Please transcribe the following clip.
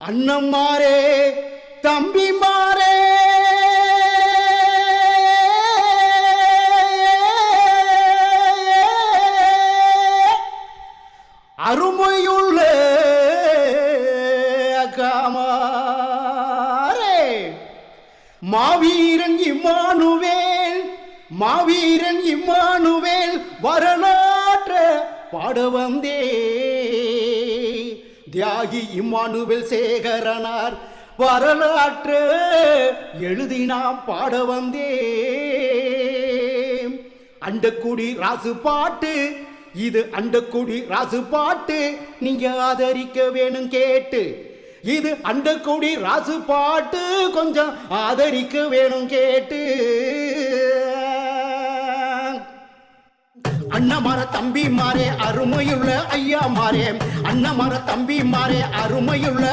அண்ணம்மாரே தம்பிமாரே அருமையுள்ள அக்காமாரே மாவீரன் Emmanuel வரலாற்ற பாட வந்தே தியாகி Emmanuel சேகரனார் வரலாற்று எழுதினாம் பாட வந்தே அண்டக்குடி ராசு பாட்டு இது அண்டக்குடி ராசு பாட்டு நீங்க ஆதரிக்க வேணும் கேட்டு இது அண்டக்குடி ராசு பாட்டு கொஞ்சம் ஆதரிக்க வேணும் கேட்டு அண்ணமார தம்பி மாறே அருமையுள்ள ஐயா மாறே அண்ணமார தம்பி மாறே அருமையுள்ள